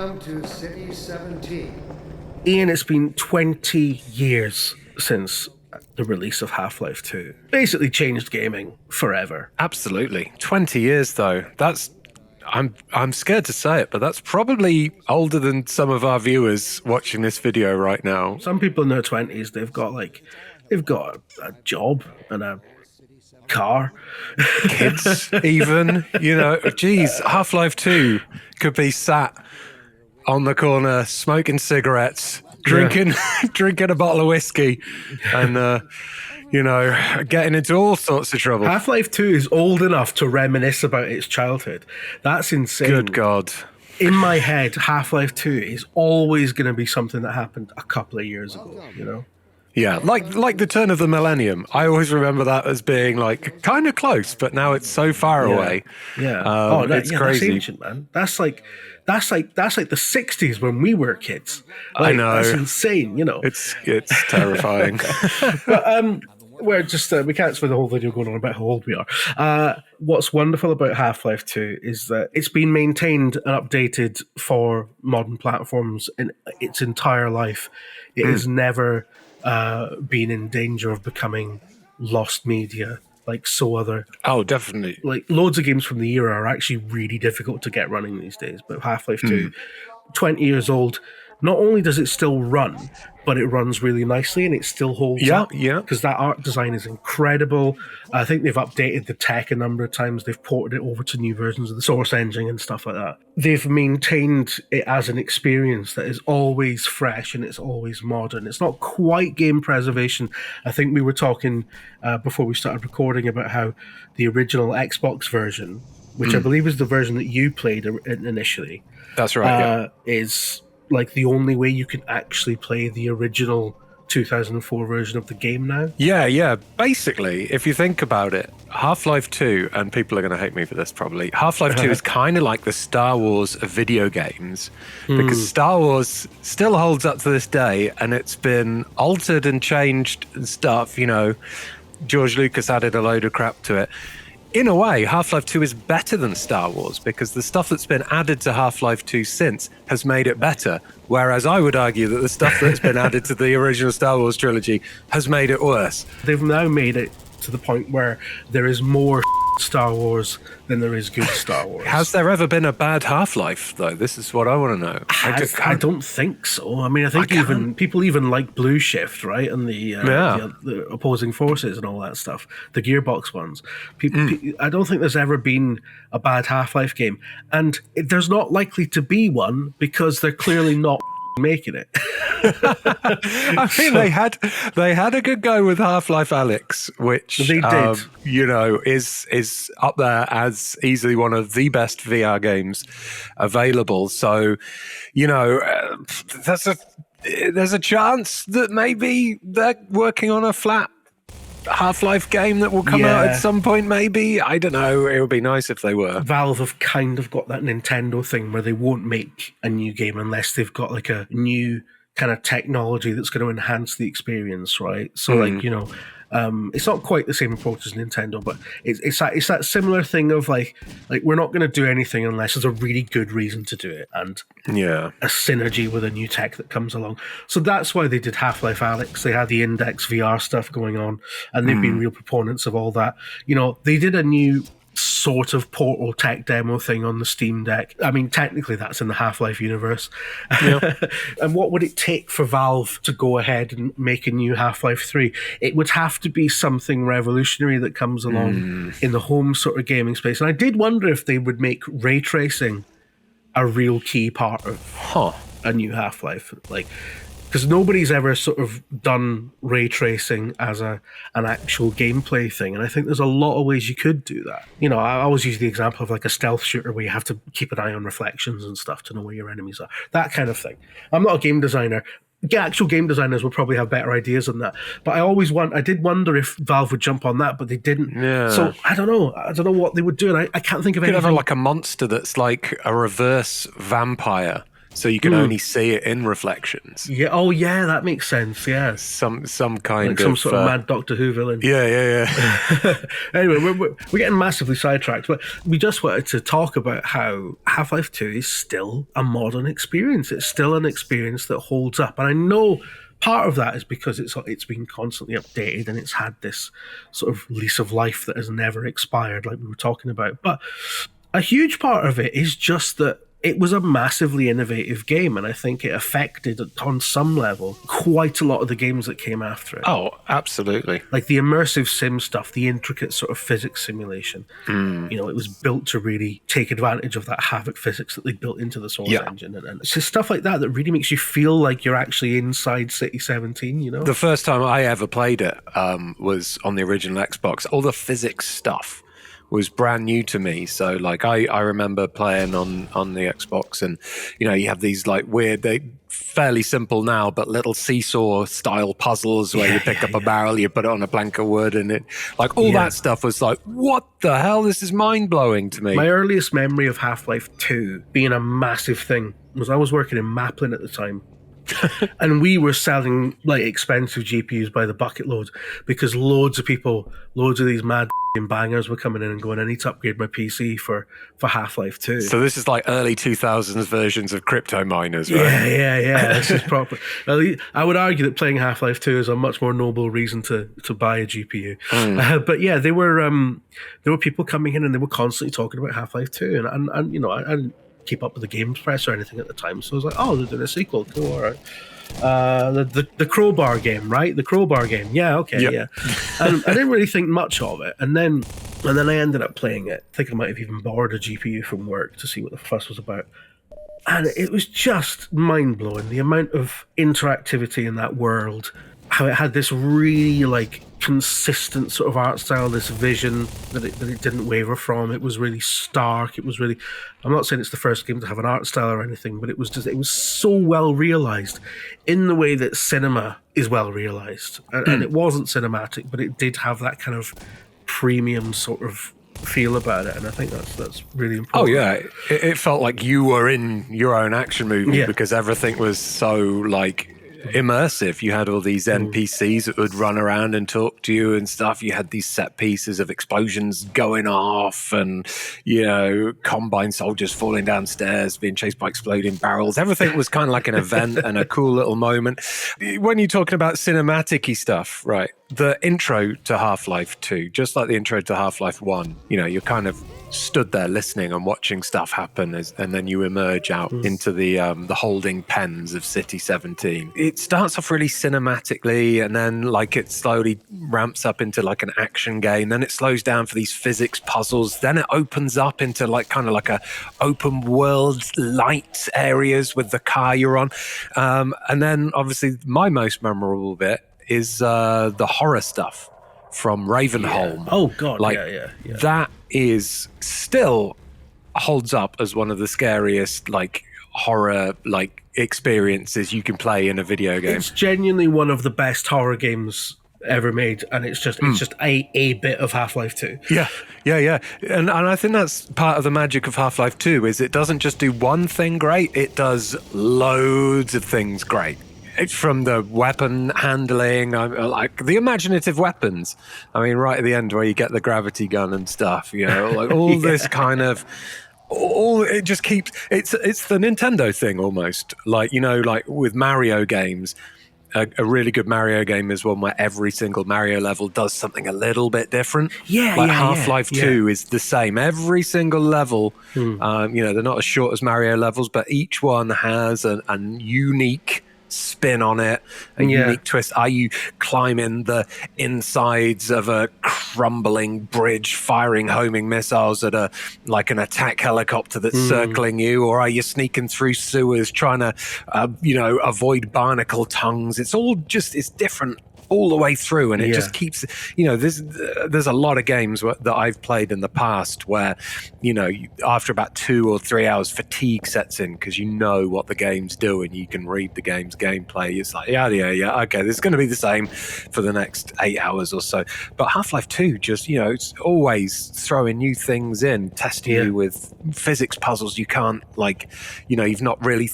Welcome to City 17. Ian, it's been 20 years since the release of Half-Life 2. Basically changed gaming forever. Absolutely. 20 years though. I'm scared to say it, but that's probably older than some of our viewers watching this video right now. Some people in their 20s, they've got a job and a car. Kids even, geez, Half-Life 2 could be sat on the corner smoking cigarettes, drinking a bottle of whiskey and getting into all sorts of trouble. Half-Life 2 is old enough to reminisce about its childhood. That's insane. Good God. In my head, Half-Life 2 is always going to be something that happened a couple of years ago, Yeah, like the turn of the millennium. I always remember that as being like kind of close, but now it's so far away. Yeah. It's crazy. That's ancient, man. That's like the 60s when we were kids. I know. That's insane, It's terrifying. But we can't spend the whole video going on about how old we are. What's wonderful about Half-Life 2 is that it's been maintained and updated for modern platforms in its entire life. It has never been in danger of becoming lost media like other. Oh, definitely. Like loads of games from the era are actually really difficult to get running these days, but Half-Life 2, 20 years old, not only does it still run, but it runs really nicely and it still holds up. Yeah. Because that art design is incredible. I think they've updated the tech a number of times. They've ported it over to new versions of the source engine and stuff like that. They've maintained it as an experience that is always fresh and it's always modern. It's not quite game preservation. I think we were talking before we started recording about how the original Xbox version, which I believe is the version that you played initially. That's right. Is like the only way you can actually play the original 2004 version of the game now. Yeah. Basically, if you think about it, Half-Life 2, and people are going to hate me for this probably, Half-Life 2 is kind of like the Star Wars of video games, because Star Wars still holds up to this day, and it's been altered and changed and stuff, George Lucas added a load of crap to it. In a way, Half-Life 2 is better than Star Wars because the stuff that's been added to Half-Life 2 since has made it better, whereas I would argue that the stuff that's been added to the original Star Wars trilogy has made it worse. They've now made it to the point where there is more Star Wars than there is good Star Wars. Has there ever been a bad Half-Life, though? This is what I want to know. I don't think so. I mean, I think people like Blue Shift, right? And the opposing forces and all that stuff, the Gearbox ones. I don't think there's ever been a bad Half-Life game. And there's not likely to be one because they're clearly not making it. I mean, they had a good go with Half-Life Alyx, which they did. Is up there as easily one of the best VR games available. So, there's a chance that maybe they're working on a flat Half-Life game that will come out at some point, maybe. I don't know. It would be nice if they were. Valve have kind of got that Nintendo thing where they won't make a new game unless they've got like a new kind of technology that's going to enhance the experience, right? So it's not quite the same approach as Nintendo, but it's that similar thing of like we're not going to do anything unless there's a really good reason to do it and a synergy with a new tech that comes along. So that's why they did Half-Life Alyx. They had the Index VR stuff going on, and they've been real proponents of all that. They did a new sort of Portal tech demo thing on the Steam Deck. I mean, technically that's in the Half-Life universe. Yep. And what would it take for Valve to go ahead and make a new Half-Life 3? It would have to be something revolutionary that comes along in the home sort of gaming space. And I did wonder if they would make ray tracing a real key part of a new Half-Life. Because nobody's ever sort of done ray tracing as an actual gameplay thing. And I think there's a lot of ways you could do that. I always use the example of like a stealth shooter where you have to keep an eye on reflections and stuff to know where your enemies are. That kind of thing. I'm not a game designer. Actual game designers will probably have better ideas than that. But I did wonder if Valve would jump on that, but they didn't. Yeah. So I don't know. I don't know what they would do. And I can't think of anything. You could have like a monster that's like a reverse vampire. so you can only see it in reflections. Yeah. Oh, yeah. That makes sense. Yeah. Some kind Like of some sort of mad Doctor Who villain. Yeah. Anyway, we're getting massively sidetracked, but we just wanted to talk about how Half-Life 2 is still a modern experience. It's still an experience that holds up. And I know part of that is because it's been constantly updated and it's had this sort of lease of life that has never expired, like we were talking about. But a huge part of it is just that it was a massively innovative game, and I think it affected, on some level, quite a lot of the games that came after it. Oh, absolutely. Like the immersive sim stuff, the intricate sort of physics simulation. You know, it was built to really take advantage of that Havoc physics that they built into the Source engine. And it's just stuff like that that really makes you feel like you're actually inside City 17, you know? The first time I ever played it was on the original Xbox. All the physics stuff was brand new to me. So like I remember playing on the Xbox, and you know, you have these like weird, they fairly simple now, but little seesaw style puzzles where you pick up a barrel, you put it on a plank of wood, and it like all that stuff was like, what the hell? This is mind blowing to me. My earliest memory of Half-Life 2 being a massive thing was I was working in Maplin at the time. And we were selling like expensive GPUs by the bucket load because loads of these mad bangers were coming in and going, I need to upgrade my PC for Half-Life 2. So this is like early 2000s versions of crypto miners, right? Yeah. This is proper. I would argue that playing Half-Life 2 is a much more noble reason to buy a GPU. But yeah, there were people coming in and they were constantly talking about Half-Life 2, and you know, I didn't keep up with the games press or anything at the time, so I was like, oh, they're doing a sequel, cool, all right. The crowbar game, right? The crowbar game, yeah, okay, yeah. And I didn't really think much of it, and then I ended up playing it. I think I might have even borrowed a GPU from work to see what the fuss was about, and it was just mind-blowing, the amount of interactivity in that world, how it had this really like consistent sort of art style, this vision that it didn't waver from. It was really stark. It was really, I'm not saying it's the first game to have an art style or anything, but it was so well realized in the way that cinema is well realized. And it wasn't cinematic, but it did have that kind of premium sort of feel about it, and I think that's really important. Oh yeah, it felt like you were in your own action movie because everything was so like immersive. You had all these NPCs that would run around and talk to you and stuff. You had these set pieces of explosions going off, and you know, combine soldiers falling downstairs, being chased by exploding barrels. Everything was kind of like an event and a cool little moment. When you're talking about cinematic-y stuff, right? The intro to Half-Life 2, just like the intro to Half-Life 1, you know, you're kind of stood there listening and watching stuff happen, and then you emerge out into the holding pens of City 17. It starts off really cinematically, and then like it slowly ramps up into like an action game. Then it slows down for these physics puzzles. Then it opens up into like kind of like a open world light areas with the car you're on. And then obviously my most memorable bit is the horror stuff from Ravenholm. Oh god, like, yeah. That is still holds up as one of the scariest like horror like experiences you can play in a video game. It's genuinely one of the best horror games ever made, and it's just a bit of Half-Life 2. Yeah. And I think that's part of the magic of Half-Life 2 is it doesn't just do one thing great, it does loads of things great. It's from the weapon handling, like the imaginative weapons. I mean, right at the end where you get the gravity gun and stuff, you know, like all this kind of, it just keeps, it's the Nintendo thing almost. Like, you know, like with Mario games, a really good Mario game is one where every single Mario level does something a little bit different. Half-Life 2 is the same. Every single level, you know, they're not as short as Mario levels, but each one has a unique spin on it, a unique twist. Are you climbing the insides of a crumbling bridge, firing homing missiles at an attack helicopter that's circling you, or are you sneaking through sewers trying to, you know, avoid barnacle tongues? It's all just, it's different all the way through, and it just keeps, there's a lot of games that I've played in the past where, after about 2 or 3 hours, fatigue sets in because you know what the game's doing. You can read the game's gameplay. It's like, yeah, okay, this is going to be the same for the next 8 hours or so. But Half-Life 2 just, it's always throwing new things in, testing you with physics puzzles you can't, you've not really...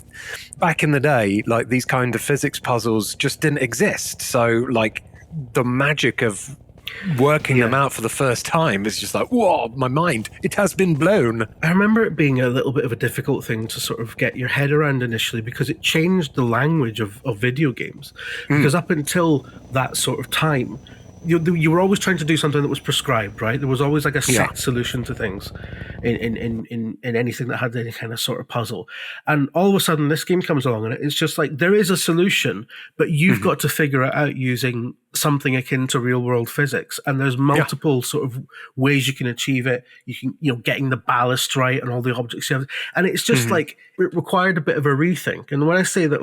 Back in the day, these kind of physics puzzles just didn't exist. So, the magic of working them out for the first time is just like, whoa, my mind, it has been blown. I remember it being a little bit of a difficult thing to sort of get your head around initially because it changed the language of video games. Because up until that sort of time, you were always trying to do something that was prescribed, right? There was always a set solution to things in anything that had any kind of sort of puzzle. And all of a sudden this game comes along and it's just like, there is a solution, but you've got to figure it out using something akin to real world physics. And there's multiple sort of ways you can achieve it. You can, getting the ballast right and all the objects you have. And it's just it required a bit of a rethink. And when I say that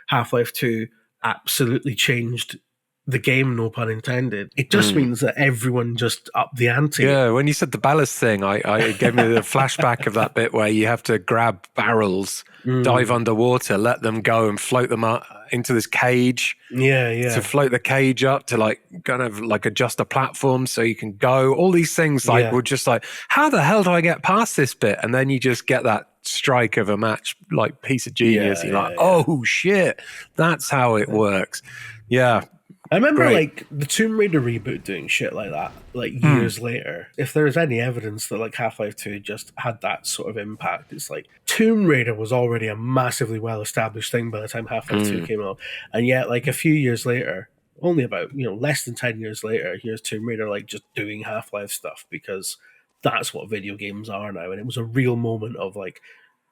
Half-Life 2 absolutely changed the game, no pun intended, it just means that everyone just upped the ante. Yeah, when you said the ballast thing, I gave me the flashback of that bit where you have to grab barrels, dive underwater, let them go and float them up into this cage. To float the cage up to kind of adjust a platform so you can go. All these things were just how the hell do I get past this bit? And then you just get that strike of a match, piece of genius. You're oh shit, that's how it works. Yeah. I remember the Tomb Raider reboot doing shit like that, years later. If there's any evidence that Half-Life 2 just had that sort of impact, it's Tomb Raider was already a massively well-established thing by the time Half-Life 2 came out. And yet, a few years later, only about, less than 10 years later, here's Tomb Raider just doing Half-Life stuff because that's what video games are now. And it was a real moment of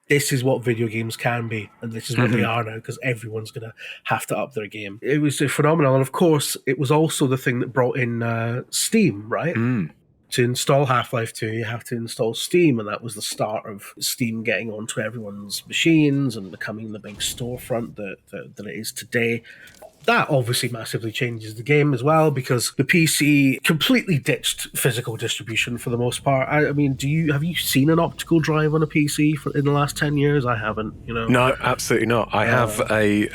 this is what video games can be, and this is what they are now, because everyone's going to have to up their game. It was phenomenal, and of course, it was also the thing that brought in Steam, right? To install Half-Life 2, you have to install Steam, and that was the start of Steam getting onto everyone's machines and becoming the big storefront that it is today. That obviously massively changes the game as well because the PC completely ditched physical distribution for the most part. I mean, have you seen an optical drive on a PC in the last 10 years? I haven't, No, absolutely not. I have a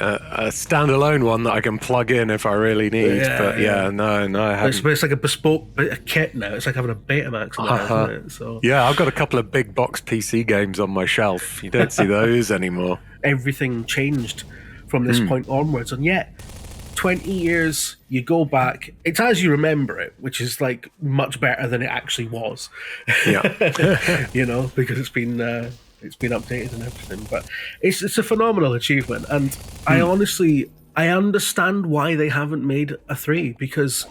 standalone one that I can plug in if I really need. No, I haven't. It's like a bespoke bit of kit now. It's like having a Betamax now, isn't it? So yeah, I've got a couple of big box PC games on my shelf. You don't see those anymore. Everything changed from this point onwards, and yet 20 years, you go back, it's as you remember it, which is much better than it actually was. Because it's been updated and everything. But it's a phenomenal achievement, and I understand why they haven't made a 3, because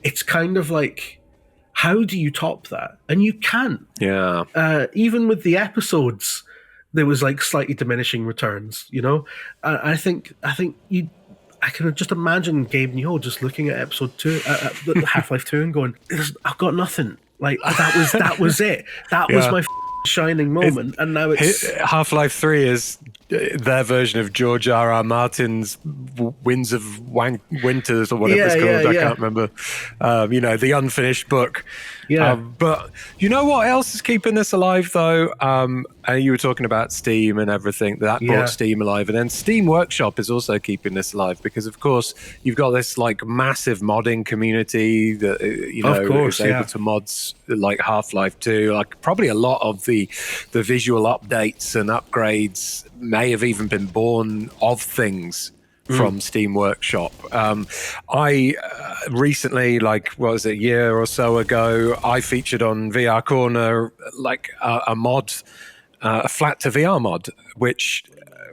it's kind of how do you top that? And you can't. Even with the episodes, there was slightly diminishing returns. I think I can just imagine Gabe Newell just looking at episode 2, at Half-Life 2, and going, "I've got nothing." That was it. That was my shining moment, and now it's Half-Life 3 is their version of George R.R. Martin's Winds of Winters or whatever it's called. I can't remember. The unfinished book. But you know what else is keeping this alive, though? You were talking about Steam and everything. That brought Steam alive. And then Steam Workshop is also keeping this alive because, of course, you've got this massive modding community that, is able to mods Half-Life 2. Probably a lot of the visual updates and upgrades may have even been born of things from Steam Workshop. I recently, a year or so ago, I featured on VR Corner a mod, a flat to VR mod, which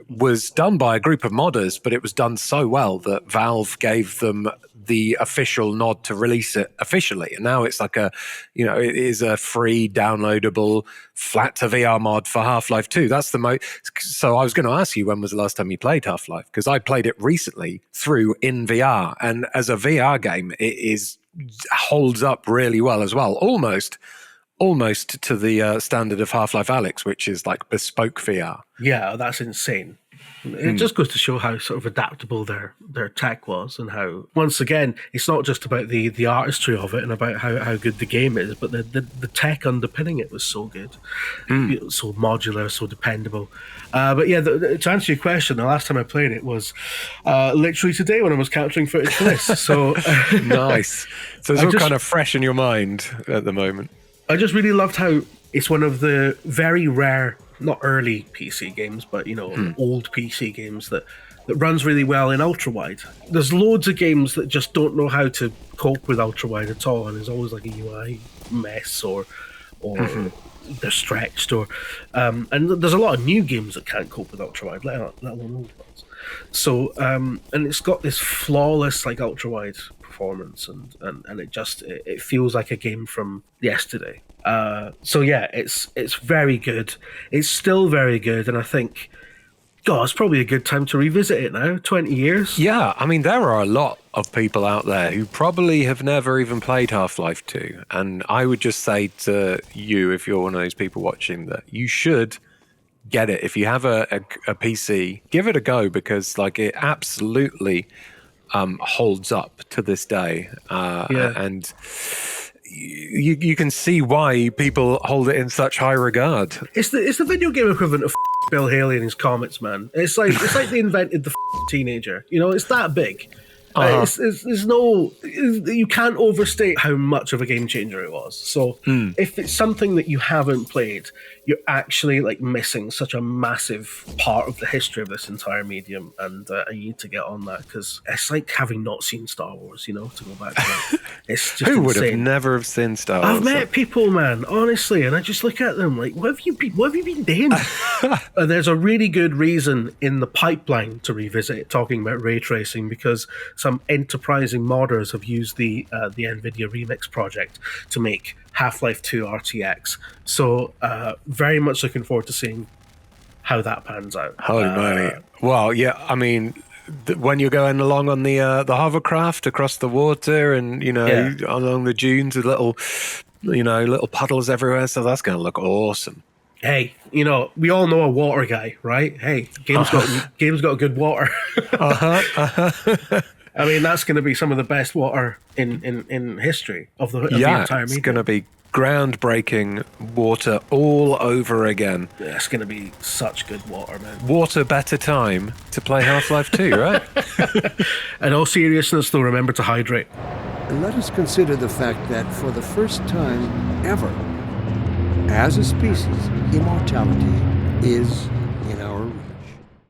was done by a group of modders, but it was done so well that Valve gave them the official nod to release it officially. And now it's it is a free downloadable flat to VR mod for Half-Life 2. That's so I was going to ask you, when was the last time you played Half-Life? Because I played it recently through in VR, and as a VR game, it holds up really well as well. Almost almost to the standard of Half-Life Alyx, which is like bespoke VR. Yeah, that's insane. It just goes to show how sort of adaptable their tech was, and how, once again, it's not just about the artistry of it and about how good the game is, but the tech underpinning it was so good, so modular, so dependable. But yeah, to answer your question, the last time I played it was literally today when I was capturing footage for this. So nice. So it's all kind of fresh in your mind at the moment. I just really loved how it's one of the very rare, not early PC games, but old PC games that runs really well in ultra-wide. There's loads of games that just don't know how to cope with ultra-wide at all, and there's always like a UI mess or they're stretched, or and there's a lot of new games that can't cope with ultra-wide, let alone old ones. So and it's got this flawless like ultra-wide performance, and it feels like a game from yesterday. So yeah, it's very good. It's still very good, and I think, God, it's probably a good time to revisit it now. 20 years. Yeah, I mean, there are a lot of people out there who probably have never even played Half-Life 2, and I would just say to you, if you're one of those people watching, that you should get it. If you have a PC, give it a go, because like it absolutely holds up to this day, and you can see why people hold it in such high regard. It's the video game equivalent of Bill Haley and his Comets, man. It's like they invented the teenager. It's that big. There's no, you can't overstate how much of a game changer it was. So if it's something that you haven't played, you're actually like missing such a massive part of the history of this entire medium, and you need to get on that, because it's like having not seen Star Wars, to go back to that. It's just who would insane. have never have seen Star Wars? I've met people, man, honestly, and I just look at them like, what have you been doing? There's a really good reason in the pipeline to revisit it, talking about ray tracing, because some enterprising modders have used the NVIDIA Remix project to make Half-Life 2 RTX. So very much looking forward to seeing how that pans out. Holy moly. Well, yeah, I mean, when you're going along on the hovercraft across the water and, along the dunes with little puddles everywhere, so that's going to look awesome. Hey, we all know a water guy, right? Hey, game's got good water. I mean, that's going to be some of the best water in history of the entire medium. It's going to be groundbreaking water all over again. Yeah, it's going to be such good water, man. Water better time to play Half-Life 2, right? In all seriousness, though, remember to hydrate. And let us consider the fact that for the first time ever, as a species, immortality is